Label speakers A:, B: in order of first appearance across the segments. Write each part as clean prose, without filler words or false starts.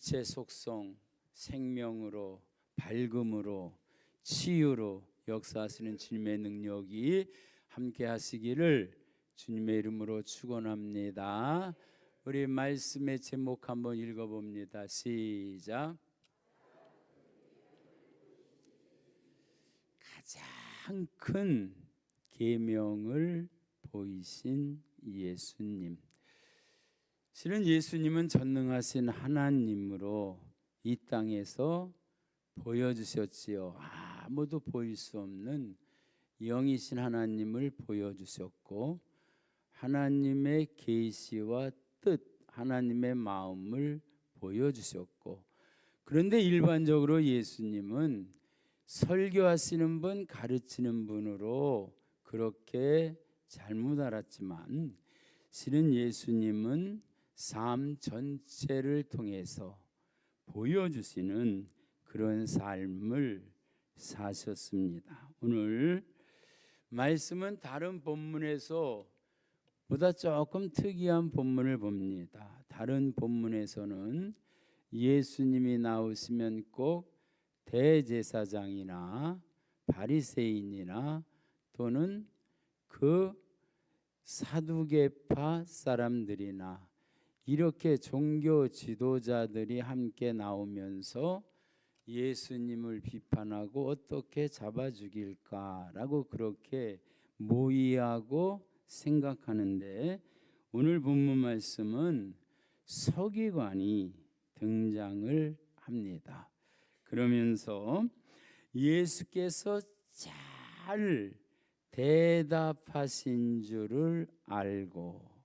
A: 빛의 속성, 생명으로, 밝음으로, 치유로 역사하시는 주님의 능력이 함께 하시기를 주님의 이름으로 축원합니다. 우리 말씀의 제목 한번 읽어봅니다. 시작. 가장 큰 계명을 보이신 예수님. 실은 예수님은 전능하신 하나님으로 이 땅에서 보여주셨지요. 아무도 보일 수 없는 영이신 하나님을 보여주셨고, 하나님의 계시와 뜻, 하나님의 마음을 보여주셨고, 그런데 일반적으로 예수님은 설교하시는 분, 가르치는 분으로 그렇게 잘못 알았지만, 실은 예수님은 삶 전체를 통해서 보여주시는 그런 삶을 사셨습니다. 오늘 말씀은 다른 본문에서 보다 조금 특이한 본문을 봅니다. 다른 본문에서는 예수님이 나오시면 꼭 대제사장이나 바리새인이나 또는 그 사두개파 사람들이나 이렇게 종교 지도자들이 함께 나오면서 예수님을 비판하고 어떻게 잡아 죽일까라고 그렇게 모의하고 생각하는데, 오늘 본문 말씀은 서기관이 등장을 합니다. 그러면서 예수께서 잘 대답하신 줄을 알고,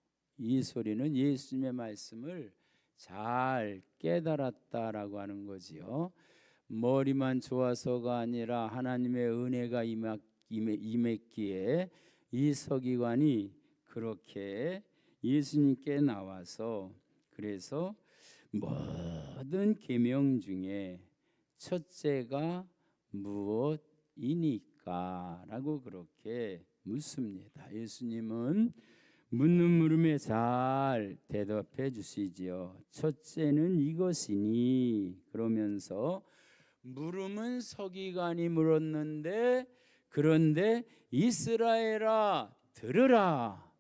A: 이 소리는 예수님의 말씀을 잘 깨달았다라고 하는 거지요. 머리만 좋아서가 아니라 하나님의 은혜가 임했기에 이 서기관이 그렇게 예수님께 나와서, 그래서 모든 계명 중에 첫째가 무엇이니까? 라고 그렇게 묻습니다. 예수님은 묻는 물음에 잘 대답해 주시지요. 첫째는 이것이니, 그러면서 물음은 서기관이 물었는데, 그런데 이스라엘아 들으라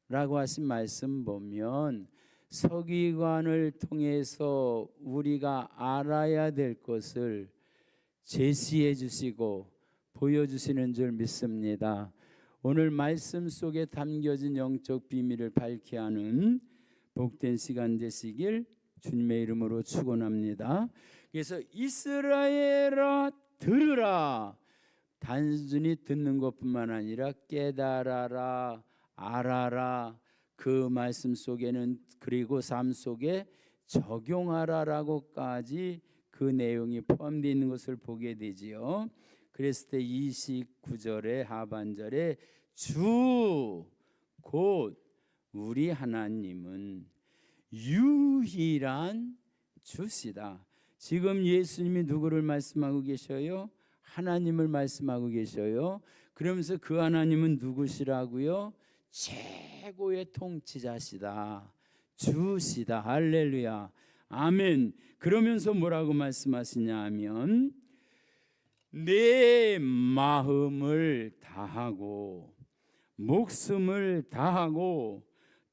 A: 라고 하신 말씀 보면 서기관을 통해서 우리가 알아야 될 것을 제시해 주시고 보여주시는 줄 믿습니다. 오늘 말씀 속에 담겨진 영적 비밀을 밝게 하는 복된 시간 되시길 주님의 이름으로 축원합니다. 그래서 이스라엘아 들으라, 단순히 듣는 것뿐만 아니라 깨달아라, 알아라, 그 말씀 속에는 그리고 삶 속에 적용하라라고까지 그 내용이 포함되어 있는 것을 보게 되지요. 그랬을 때 29절의 하반절에 주 곧 우리 하나님은 유일한 주시다. 지금 예수님이 누구를 말씀하고 계셔요? 하나님을 말씀하고 계셔요. 그러면서 그 하나님은 누구시라고요? 최고의 통치자시다, 주시다. 할렐루야, 아멘. 그러면서 뭐라고 말씀하시냐 하면 내 마음을 다하고 목숨을 다하고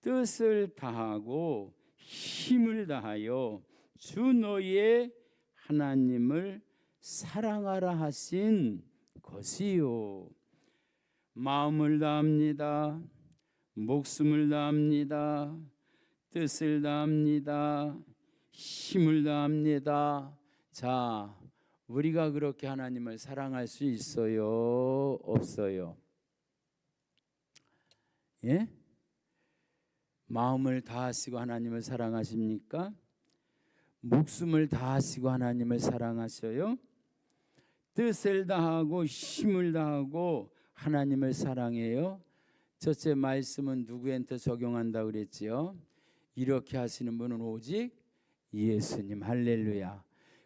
A: 뜻을 다하고 힘을 다하여 주 너희의 하나님을 사랑하라 하신 것이요. 마음을 다합니다, 목숨을 다합니다, 뜻을 다합니다, 힘을 다합니다. 자, 우리가 그렇게 하나님을 사랑할 수 있어요? 없어요? 예? 마음을 다하시고 하나님을 사랑하십니까? 목숨을 다하시고 하나님을 사랑하셔요? 뜻을 다하고 힘을 다하고 하나님을 사랑해요? 첫째 말씀은 누구한테 적용한다고 그랬지요? 이렇게 하시는 분은 오직 예수님. 할렐루야.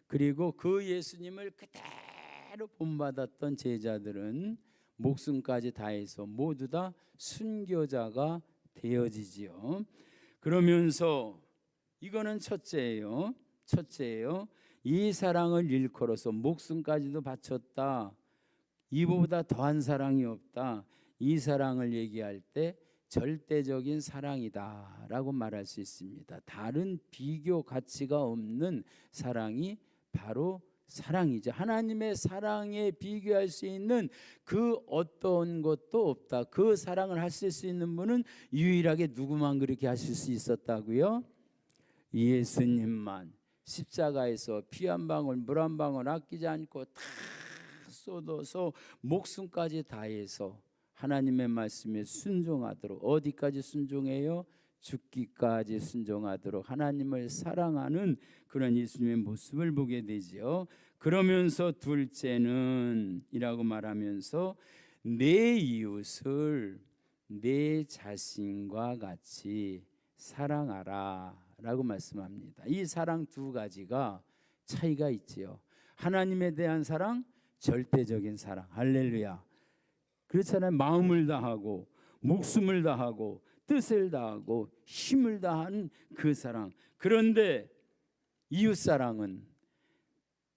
A: 그리고 그 예수님을 그대로 본받았던 제자들은 목숨까지 다해서 모두 다 순교자가 되어지지요. 그러면서 이거는 첫째예요. 첫째예요. 이 사랑을 일컬어서 목숨까지도 바쳤다. 이보다 더한 사랑이 없다. 이 사랑을 얘기할 때 절대적인 사랑이다라고 말할 수 있습니다. 다른 비교 가치가 없는 사랑이 바로 사랑이죠. 하나님의 사랑에 비교할 수 있는 그 어떤 것도 없다. 그 사랑을 하실 수 있는 분은 유일하게 누구만 그렇게 하실 수 있었다고요? 예수님만. 십자가에서 피 한 방울 물 한 방울 아끼지 않고 다 쏟아서 목숨까지 다해서 하나님의 말씀에 순종하도록, 어디까지 순종해요? 죽기까지 순종하도록 하나님을 사랑하는 그런 예수님의 모습을 보게 되죠. 그러면서 둘째는 이라고 말하면서 내 이웃을 내 자신과 같이 사랑하라 라고 말씀합니다. 이 사랑 두 가지가 차이가 있지요. 하나님에 대한 사랑, 절대적인 사랑. 할렐루야. 그렇잖아요. 마음을 다하고 목숨을 다하고 뜻을 다하고 힘을 다하는 그 사랑. 그런데 이웃사랑은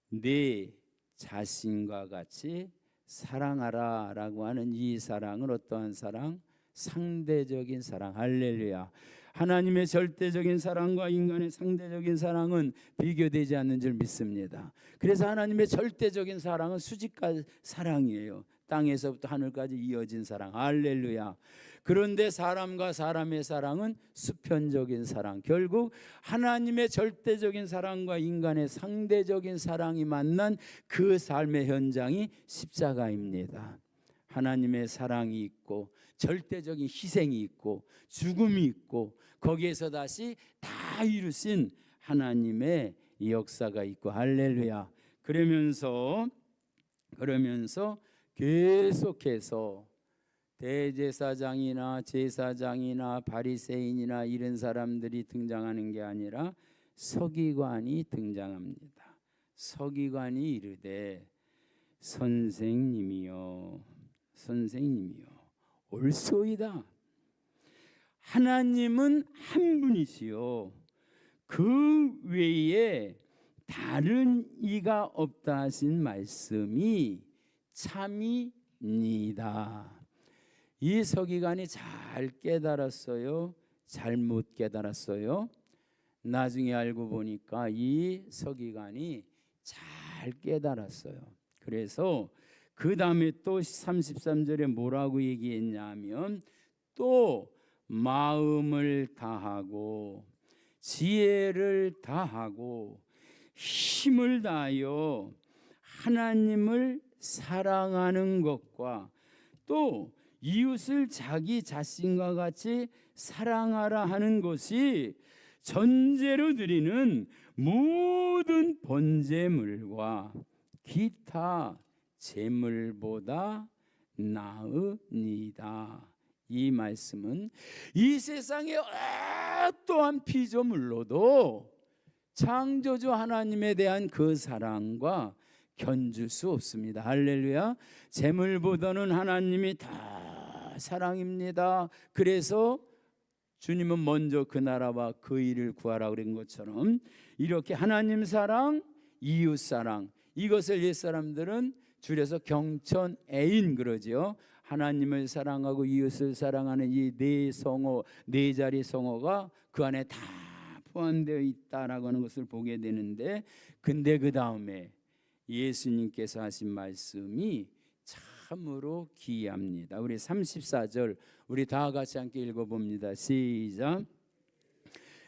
A: 내 자신과 같이 사랑하라 라고 하는 이 사랑은 어떠한 사랑? 상대적인 사랑. 할렐루야. 하나님의 절대적인 사랑과 인간의 상대적인 사랑은 비교되지 않는 줄 믿습니다. 그래서 하나님의 절대적인 사랑은 수직과 사랑이에요. 땅에서부터 하늘까지 이어진 사랑. 할렐루야. 그런데 사람과 사람의 사랑은 수편적인 사랑. 결국 하나님의 절대적인 사랑과 인간의 상대적인 사랑이 만난 그 삶의 현장이 십자가입니다. 하나님의 사랑이 있고 절대적인 희생이 있고 죽음이 있고 거기에서 다시 다 이루신 하나님의 역사가 있고. 할렐루야. 그러면서 계속해서 대제사장이나 제사장이나 바리새인이나 이런 사람들이 등장하는 게 아니라 서기관이 등장합니다. 서기관이 이르되 선생님이요 옳소이다. 하나님은 한 분이시요 그 외에 다른 이가 없다 하신 말씀이 참이니이다. 이 서기관이 잘 깨달았어요? 잘못 깨달았어요? 나중에 알고 보니까 이 서기관이 잘 깨달았어요. 그래서 그 다음에 또 33절에 뭐라고 얘기했냐면 또 마음을 다하고 지혜를 다하고 힘을 다하여 하나님을 사랑하는 것과 또 이웃을 자기 자신과 같이 사랑하라 하는 것이 전제로 드리는 모든 번제물과 기타 제물보다 나으니이다. 이 말씀은 이 세상의 어떠한 피조물로도 창조주 하나님에 대한 그 사랑과 견줄 수 없습니다. 할렐루야. 제물보다는 하나님이 다 사랑입니다. 그래서 주님은 먼저 그 나라와 그 일을 구하라 그런 것처럼 이렇게 하나님 사랑, 이웃 사랑, 이것을 옛사람들은 줄여서 경천애인 그러지요. 하나님을 사랑하고 이웃을 사랑하는 이 네 성어, 네 자리 성어가 그 안에 다 포함되어 있다라고 하는 것을 보게 되는데, 근데 그 다음에 예수님께서 하신 말씀이 참으로 기이합니다. 우리 34절 우리 다 같이 함께 읽어봅니다. 시작.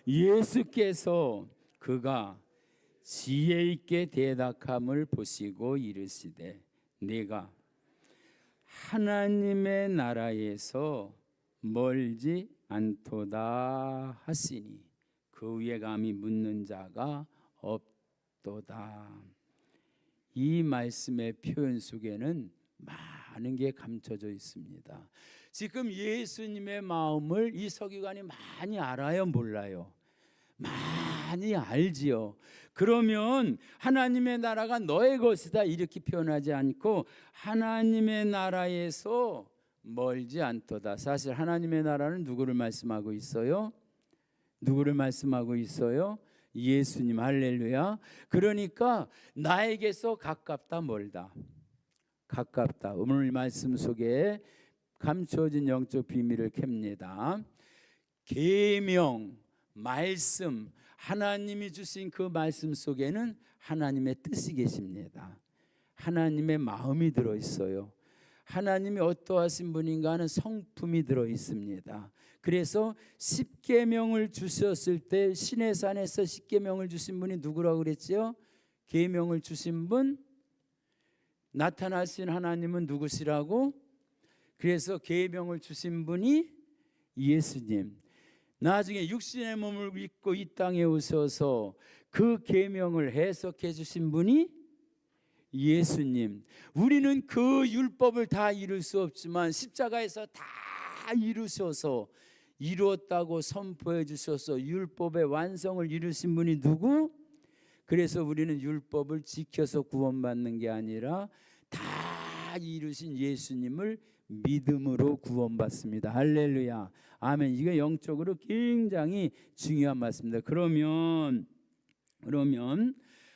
A: 예수께서 그가 지혜 있게 대답함을 보시고 이르시되 내가 하나님의 나라에서 멀지 않도다 하시니 그 위에 감히 묻는 자가 없도다. 이 말씀의 표현 속에는 많은 게 감춰져 있습니다. 지금 예수님의 마음을 이 서기관이 많이 알아요, 몰라요? 많이 알지요. 그러면 하나님의 나라가 너의 것이다 이렇게 표현하지 않고 하나님의 나라에서 멀지 않도다. 사실 하나님의 나라는 누구를 말씀하고 있어요? 누구를 말씀하고 있어요? 예수님. 할렐루야. 그러니까 나에게서 가깝다 멀다. 가깝다. 오늘 말씀 속에 감춰진 영적 비밀을 캡니다. 계명, 말씀, 하나님이 주신 그 말씀 속에는 하나님의 뜻이 계십니다. 하나님의 마음이 들어있어요. 하나님이 어떠하신 분인가 하는 성품이 들어있습니다. 그래서 십계명을 주셨을 때 시내산에서 십계명을 주신 분이 누구라고 그랬지요? 계명을 주신 분, 나타나신 하나님은 누구시라고? 그래서 계명을 주신 분이 예수님. 나중에 육신의 몸을 입고 이 땅에 오셔서 그 계명을 해석해 주신 분이 예수님. 우리는 그 율법을 다 이룰 수 없지만 십자가에서 다 이루셔서 이루었다고 선포해 주셔서 율법의 완성을 이루신 분이 누구? 그래서 우리는 율법을 지켜서 구원받는 게 아니라 다 이루신 예수님을 믿음으로 구원받습니다. 할렐루야. 아멘. 이게 영적으로 굉장히 중요한 말씀입니다. 그러면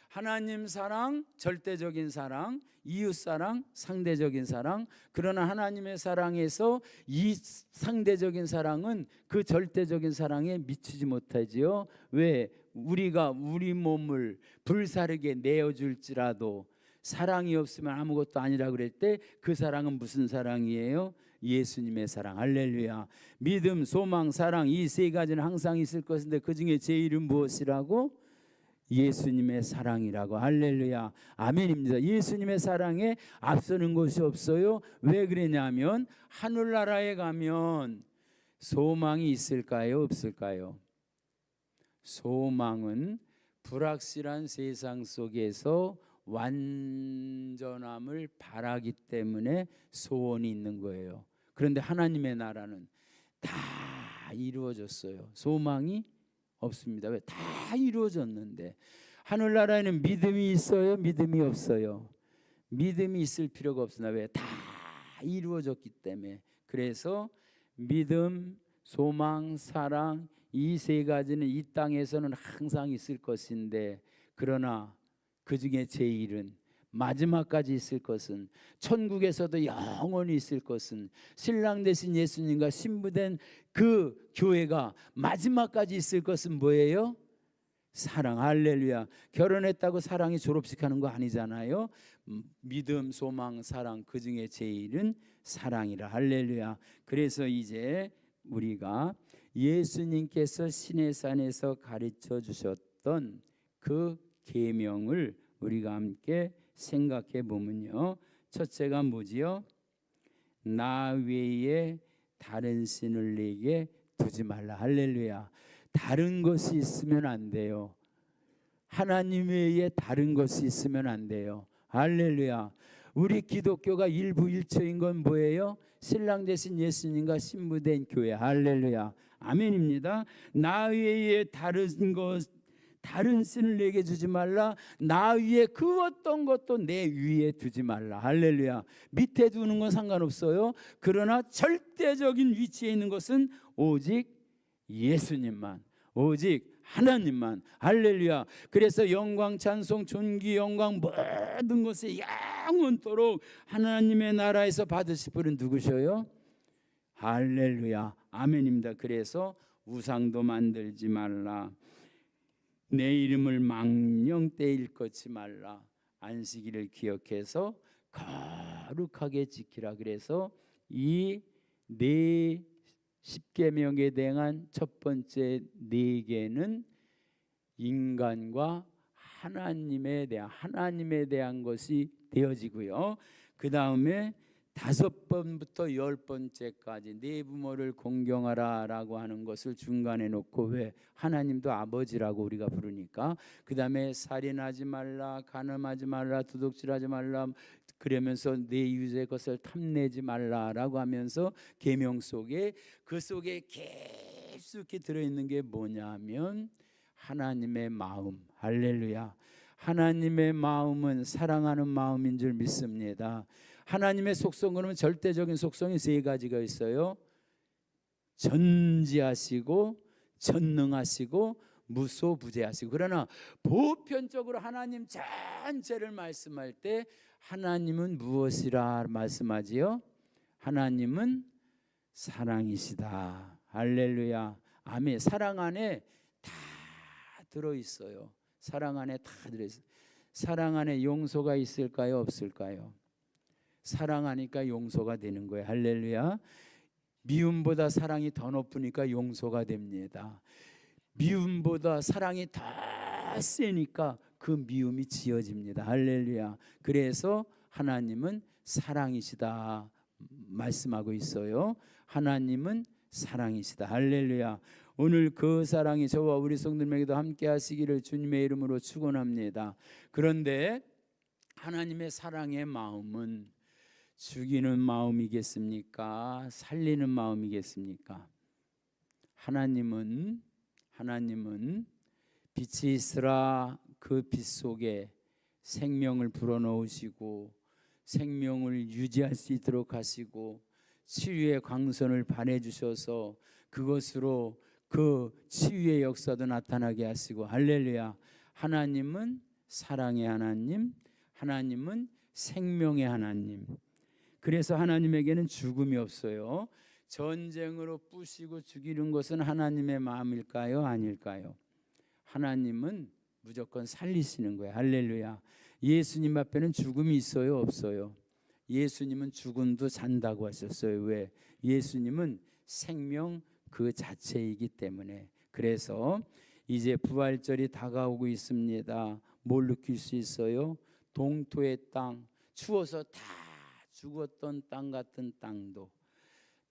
A: 하나님 사랑, 절대적인 사랑, 이웃 사랑, 상대적인 사랑. 그러나 하나님의 사랑에서 이 상대적인 사랑은 그 절대적인 사랑에 미치지 못하지요. 왜? 우리가 우리 몸을 불사르게 내어줄지라도 사랑이 없으면 아무것도 아니라 그럴 때 그 사랑은 무슨 사랑이에요? 예수님의 사랑. 할렐루야. 믿음, 소망, 사랑, 이 세 가지는 항상 있을 것인데 그 중에 제일은 무엇이라고? 예수님의 사랑이라고. 할렐루야. 아멘입니다. 예수님의 사랑에 앞서는 것이 없어요. 왜 그러냐면 하늘나라에 가면 소망이 있을까요? 없을까요? 소망은 불확실한 세상 속에서 완전함을 바라기 때문에 소원이 있는 거예요. 그런데 하나님의 나라는 다 이루어졌어요. 소망이 없습니다. 왜? 다 이루어졌는데. 하늘나라에는 믿음이 있어요? 믿음이 없어요? 믿음이 있을 필요가 없으나 왜? 다 이루어졌기 때문에. 그래서 믿음, 소망, 사랑 이 세 가지는 이 땅에서는 항상 있을 것인데 그러나 그 중에 제일은 마지막까지 있을 것은 천국에서도 영원히 있을 것은 신랑 되신 예수님과 신부된 그 교회가 마지막까지 있을 것은 뭐예요? 사랑. 할렐루야. 결혼했다고 사랑이 졸업식 하는 거 아니잖아요. 믿음, 소망, 사랑 그 중에 제일은 사랑이라. 할렐루야. 그래서 이제 우리가 예수님께서 시내산에서 가르쳐 주셨던 그 계명을 우리가 함께 생각해 보면요. 첫째가 뭐지요? 나 외에 다른 신을 내게 두지 말라. 할렐루야. 다른 것이 있으면 안 돼요. 하나님 외에 다른 것이 있으면 안 돼요. 할렐루야. 우리 기독교가 일부일처인 건 뭐예요? 신랑 되신 예수님과 신부된 교회. 할렐루야. 아멘입니다. 나 외에 다른 신을 내게 주지 말라. 나 위에 그 어떤 것도 내 위에 두지 말라. 할렐루야. 밑에 두는 건 상관없어요. 그러나 절대적인 위치에 있는 것은 오직 예수님만, 오직 하나님만. 할렐루야. 그래서 영광, 찬송, 존귀, 영광 모든 것을 영원토록 하나님의 나라에서 받으실 분은 누구셔요? 할렐루야. 아멘입니다. 그래서 우상도 만들지 말라. 내 이름을 망령되이 일컫지 말라. 안식일을 기억해서 거룩하게 지키라. 그래서 이 네 십계명에 대한 첫 번째 네 개는 인간과 하나님에 대한 것이 되어지고요. 그 다음에 5번부터 10번째까지 네 부모를 공경하라라고 하는 것을 중간에 놓고, 왜? 하나님도 아버지라고 우리가 부르니까. 그 다음에 살인하지 말라, 간음하지 말라, 도둑질하지 말라, 그러면서 내 이웃의 것을 탐내지 말라라고 하면서 계명 속에, 그 속에 깊숙이 들어있는 게 뭐냐면 하나님의 마음. 할렐루야. 하나님의 마음은 사랑하는 마음인 줄 믿습니다. 하나님의 속성, 그러면 절대적인 속성이 세 가지가 있어요. 전지하시고 전능하시고 무소부재하시고. 그러나 보편적으로 하나님 전체를 말씀할 때 하나님은 무엇이라 말씀하지요? 하나님은 사랑이시다. 할렐루야. 아멘. 사랑 안에 다 들어있어요. 사랑 안에 다 들어있어요. 사랑 안에 용서가 있을까요? 없을까요? 사랑하니까 용서가 되는 거예요. 할렐루야. 미움보다 사랑이 더 높으니까 용서가 됩니다. 미움보다 사랑이 더 세니까 그 미움이 지어집니다. 할렐루야. 그래서 하나님은 사랑이시다 말씀하고 있어요. 하나님은 사랑이시다. 할렐루야. 오늘 그 사랑이 저와 우리 성도님에게도 함께 하시기를 주님의 이름으로 축원합니다. 그런데 하나님의 사랑의 마음은 죽이는 마음이겠습니까? 살리는 마음이겠습니까? 하나님은 빛이 있으라, 그 빛 속에 생명을 불어넣으시고 생명을 유지할 수 있도록 하시고 치유의 광선을 발해주셔서 그것으로 그 치유의 역사도 나타나게 하시고. 할렐루야. 하나님은 사랑의 하나님, 하나님은 생명의 하나님. 그래서 하나님에게는 죽음이 없어요. 전쟁으로 부시고 죽이는 것은 하나님의 마음일까요? 아닐까요? 하나님은 무조건 살리시는 거예요. 할렐루야. 예수님 앞에는 죽음이 있어요? 없어요? 예수님은 죽음도 잔다고 하셨어요. 왜? 예수님은 생명 그 자체이기 때문에. 그래서 이제 부활절이 다가오고 있습니다. 뭘 느낄 수 있어요? 동토의 땅, 추워서 다 죽었던 땅 같은 땅도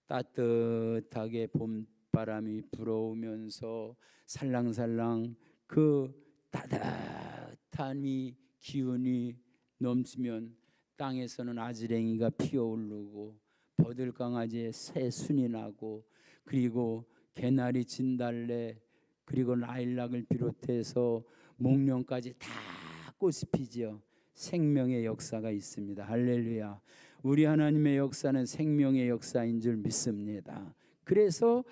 A: 따뜻하게 봄바람이 불어오면서 살랑살랑 그 따뜻한 기운이 넘치면 땅에서는 아지랭이가 피어오르고 버들강아지의 새순이 나고 그리고 개나리 진달래 그리고 라일락을 비롯해서 목련까지 다 꽃이 피죠. 생명의 역사가 있습니다. 할렐루야. 우리 하나님의 역사는 생명의 역사인 줄 믿습니다. 그래서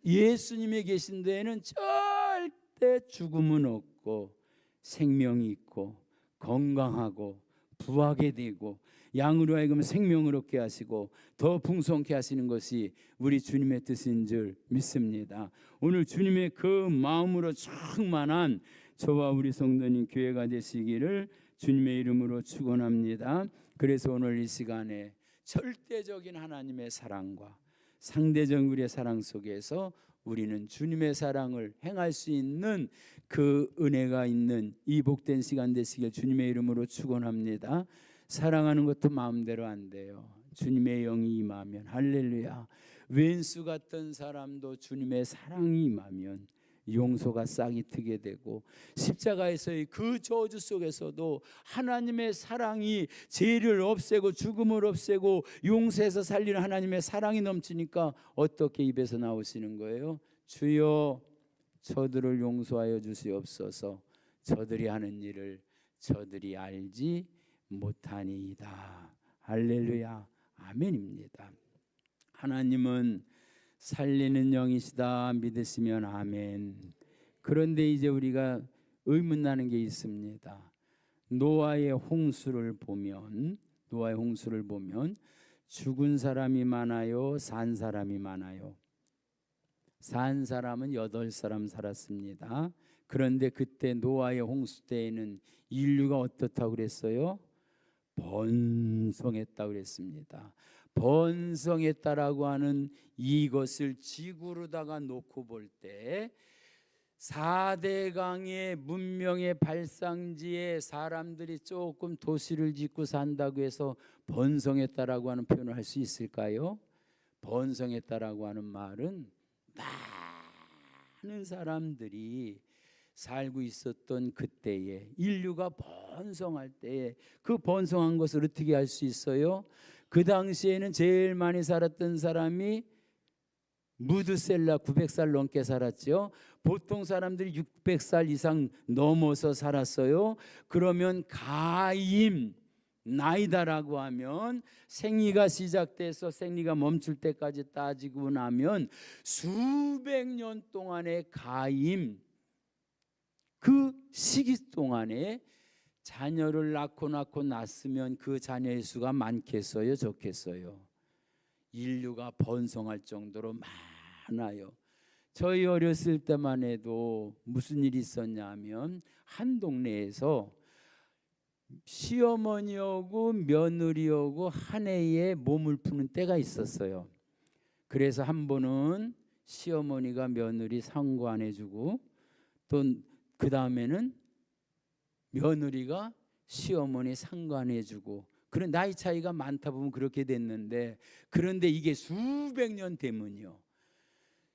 A: 예수님이 계신 데에는 절대 죽음은 없고 생명이 있고 건강하고 부하게 되고 양으로 하여금 생명을 얻게 하시고 더 풍성케 하시는 것이 우리 주님의 뜻인 줄 믿습니다. 오늘 주님의 그 마음으로 충만한 저와 우리 성도님 교회가 되시기를 주님의 이름으로 축원합니다. 그래서 오늘 이 시간에 절대적인 하나님의 사랑과 상대적 우리의 사랑 속에서 우리는 주님의 사랑을 행할 수 있는 그 은혜가 있는 이 복된 시간 되시길 주님의 이름으로 축원합니다. 사랑하는 것도 마음대로 안 돼요. 주님의 영이 임하면. 할렐루야. 왼수 같던 사람도 주님의 사랑이 임하면 용서가 싹이 트게 되고 십자가에서의 그 저주 속에서도 하나님의 사랑이 죄를 없애고 죽음을 없애고 용서해서 살리는 하나님의 사랑이 넘치니까 어떻게 입에서 나오시는 거예요? 주여 저들을 용서하여 주시옵소서. 저들이 하는 일을 저들이 알지 못하니이다. 할렐루야. 아멘입니다. 하나님은 살리는 영이시다 믿으시면 아멘. 그런데 이제 우리가 의문나는 게 있습니다. 노아의 홍수를 보면 죽은 사람이 많아요? 산 사람이 많아요? 산 사람은 8사람 살았습니다. 그런데 그때 노아의 홍수 때에는 인류가 어떻다고 그랬어요? 번성했다고 그랬습니다. 번성했다라고 하는 이것을 지구로다가 놓고 볼 때 4대강의 문명의 발상지에 사람들이 조금 도시를 짓고 산다고 해서 번성했다라고 하는 표현을 할 수 있을까요? 번성했다라고 하는 말은 많은 사람들이 살고 있었던 그때에 인류가 번성할 때에 그 번성한 것을 어떻게 알 수 있어요? 그 당시에는 제일 많이 살았던 사람이 무드셀라 900살 넘게 살았죠. 보통 사람들이 600살 이상 넘어서 살았어요. 그러면 가임 나이다라고 하면 생리가 시작돼서 생리가 멈출 때까지 따지고 나면 수백 년 동안의 가임 그 시기 동안에 자녀를 낳고 낳았으면 그 자녀의 수가 많겠어요, 적겠어요? 인류가 번성할 정도로 많아요. 저희 어렸을 때만 해도 무슨 일이 있었냐면 한 동네에서 시어머니하고 며느리하고 한 해에 몸을 푸는 때가 있었어요. 그래서 한 번은 시어머니가 며느리 상고 안 해주고, 또 그 다음에는 며느리가 시어머니 상고 안 해주고, 그런 나이 차이가 많다 보면 그렇게 됐는데, 그런데 이게 수백 년 되면요,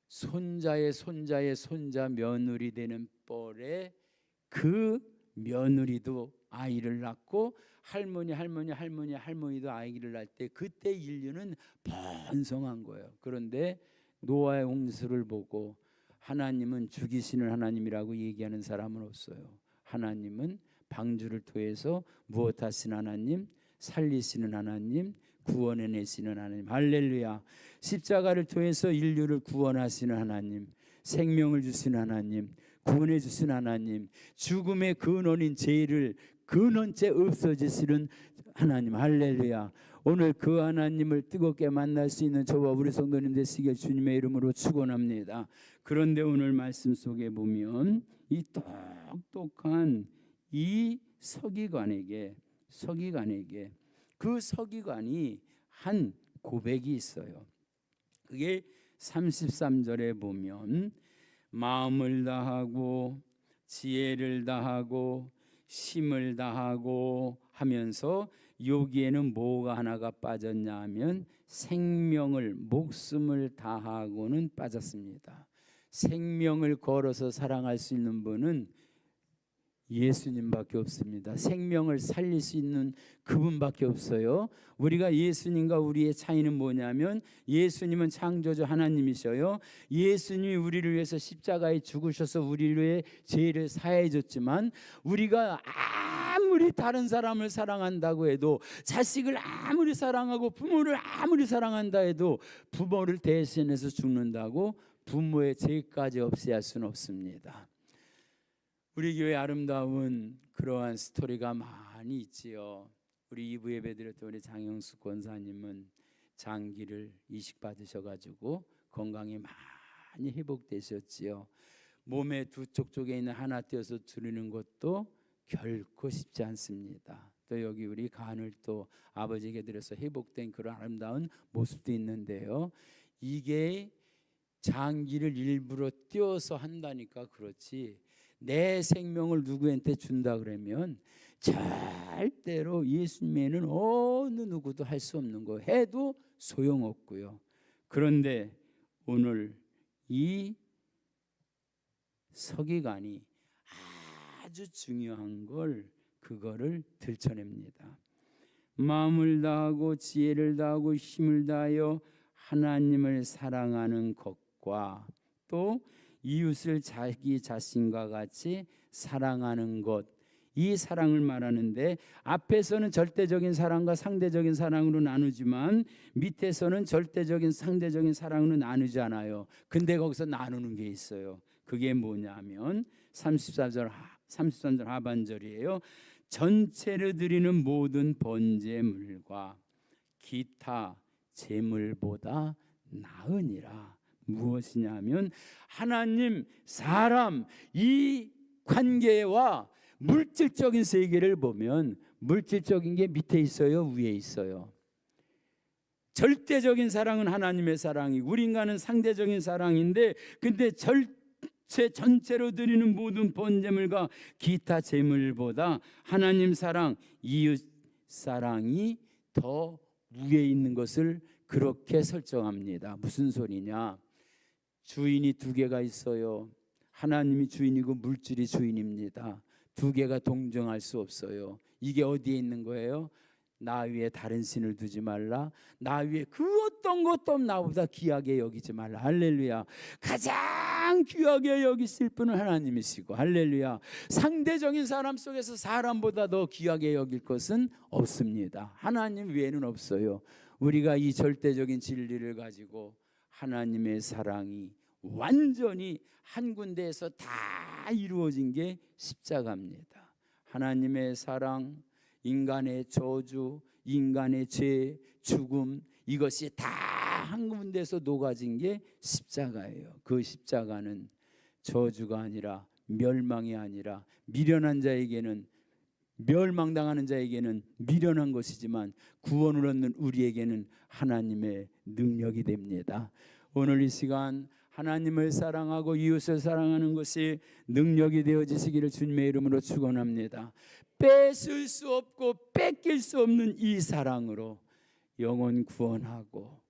A: 손자의 손자의 손자 며느리 되는 뻘에 그 며느리도 아이를 낳고 할머니도 아이를 낳을 때, 그때 인류는 번성한 거예요. 그런데 노아의 홍수를 보고 하나님은 죽이시는 하나님이라고 얘기하는 사람은 없어요. 하나님은 방주를 통해서 무엇 하시는 하나님? 살리시는 하나님, 구원해내시는 하나님. 할렐루야. 십자가를 통해서 인류를 구원하시는 하나님, 생명을 주시는 하나님, 구원해 주시는 하나님, 죽음의 근원인 죄를 근원째 없어지시는 하나님. 할렐루야. 오늘 그 하나님을 뜨겁게 만날 수 있는 저와 우리 성도님 되시길 주님의 이름으로 축원합니다. 그런데 오늘 말씀 속에 보면 이 똑똑한 이 서기관에게 그 서기관이 한 고백이 있어요. 그게 33절에 보면 마음을 다하고 지혜를 다하고 힘을 다하고 하면서 여기에는 뭐가 하나가 빠졌냐 하면 생명을, 목숨을 다하고는 빠졌습니다. 생명을 걸어서 사랑할 수 있는 분은 예수님밖에 없습니다. 생명을 살릴 수 있는 그분밖에 없어요. 우리가 예수님과 우리의 차이는 뭐냐면, 예수님은 창조주 하나님이셔요. 예수님이 우리를 위해서 십자가에 죽으셔서 우리를 위해 죄를 사해 줬지만, 우리가 아무리 다른 사람을 사랑한다고 해도, 자식을 아무리 사랑하고 부모를 아무리 사랑한다 해도 부모를 대신해서 죽는다고 부모의 죄까지 없애할 수는 없습니다. 우리 교회 아름다운 그러한 스토리가 많이 있지요. 우리 2부 예배 드릴 때 우리 장영숙 권사님은 장기를 이식받으셔가지고 건강이 많이 회복되셨지요. 몸의 두 쪽에 있는 하나 떼어서 드리는 것도 결코 쉽지 않습니다. 또 여기 우리 간을 또 아버지에게 드려서 회복된 그런 아름다운 모습도 있는데요, 이게 장기를 일부러 떼어서 한다니까 그렇지, 내 생명을 누구한테 준다 그러면 절대로 예수님에는 어느 누구도 할 수 없는 거, 해도 소용없고요. 그런데 오늘 이 서기관이 아주 중요한 그거를 들춰냅니다. 마음을 다하고 지혜를 다하고 힘을 다하여 하나님을 사랑하는 것과 또 이웃을 자기 자신과 같이 사랑하는 것, 이 사랑을 말하는데, 앞에서는 절대적인 사랑과 상대적인 사랑으로 나누지만 밑에서는 절대적인 상대적인 사랑으로 나누지 않아요. 근데 거기서 나누는 게 있어요. 그게 뭐냐면 33절 하반절이에요. 전체를 드리는 모든 번제물과 기타 제물보다 나으니라. 무엇이냐면 하나님, 사람, 이 관계와 물질적인 세계를 보면 물질적인 게 밑에 있어요, 위에 있어요. 절대적인 사랑은 하나님의 사랑이고 우리 인간은 상대적인 사랑인데, 근데 전체로 드리는 모든 번제물과 기타 제물보다 하나님 사랑, 이웃 사랑이 더 위에 있는 것을 그렇게 설정합니다. 무슨 소리냐? 주인이 두 개가 있어요. 하나님이 주인이고 물질이 주인입니다. 두 개가 동정할 수 없어요. 이게 어디에 있는 거예요? 나 위에 다른 신을 두지 말라. 나 위에 그 어떤 것도 나보다 귀하게 여기지 말라. 할렐루야. 가장 귀하게 여기실 분은 하나님이시고, 할렐루야. 상대적인 사람 속에서 사람보다 더 귀하게 여길 것은 없습니다. 하나님 외에는 없어요. 우리가 이 절대적인 진리를 가지고 하나님의 사랑이 완전히 한 군데에서 다 이루어진 게 십자가입니다. 하나님의 사랑, 인간의 저주, 인간의 죄, 죽음, 이것이 다 한 군데에서 녹아진 게 십자가예요. 그 십자가는 저주가 아니라, 멸망이 아니라, 미련한 자에게는, 멸망당하는 자에게는 미련한 것이지만 구원을 얻는 우리에게는 하나님의 능력이 됩니다. 오늘 이 시간 하나님을 사랑하고 이웃을 사랑하는 것이 능력이 되어지시기를 주님의 이름으로 축원합니다. 뺏을 수 없고 뺏길 수 없는 이 사랑으로 영혼 구원하고,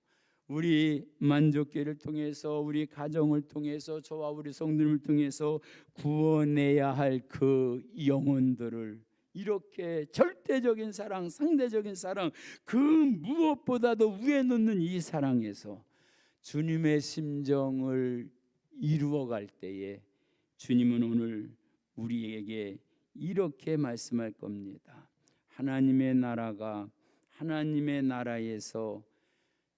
A: 우리 만족기를 통해서, 우리 가정을 통해서, 저와 우리 성도님을 통해서 구원해야 할 그 영혼들을 이렇게 절대적인 사랑, 상대적인 사랑, 그 무엇보다도 위에 놓는 이 사랑에서 주님의 심정을 이루어갈 때에 주님은 오늘 우리에게 이렇게 말씀할 겁니다. 하나님의 나라가, 하나님의 나라에서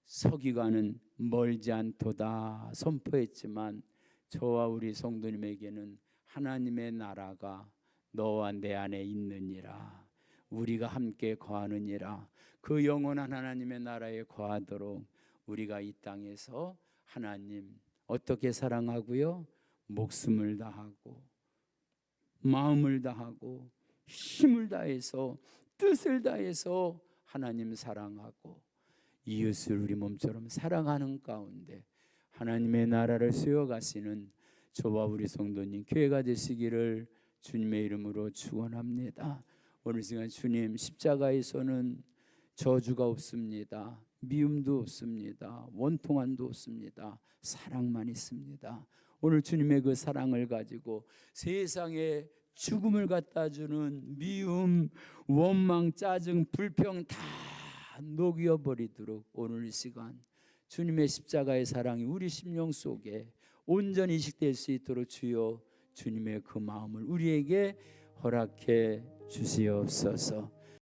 A: 서기관은 멀지 않도다 선포했지만 저와 우리 성도님에게는 하나님의 나라가 너와 내 안에 있느니라, 우리가 함께 거하느니라, 그 영원한 하나님의 나라에 거하도록 우리가 이 땅에서 하나님 어떻게 사랑하고요? 목숨을 다하고, 마음을 다하고, 힘을 다해서, 뜻을 다해서 하나님 사랑하고 이웃을 우리 몸처럼 사랑하는 가운데 하나님의 나라를 세워가시는 저와 우리 성도님 교회가 되시기를 주님의 이름으로 축원합니다. 오늘 시간 주님, 십자가에서는 저주가 없습니다. 미움도 없습니다. 원통함도 없습니다. 사랑만 있습니다. 오늘 주님의 그 사랑을 가지고 세상에 죽음을 갖다 주는 미움, 원망, 짜증, 불평 다 녹여버리도록 오늘 이 시간 주님의 십자가의 사랑이 우리 심령 속에 온전히 이식될 수 있도록 주여 주님의 그 마음을 우리에게 허락해 주시옵소서.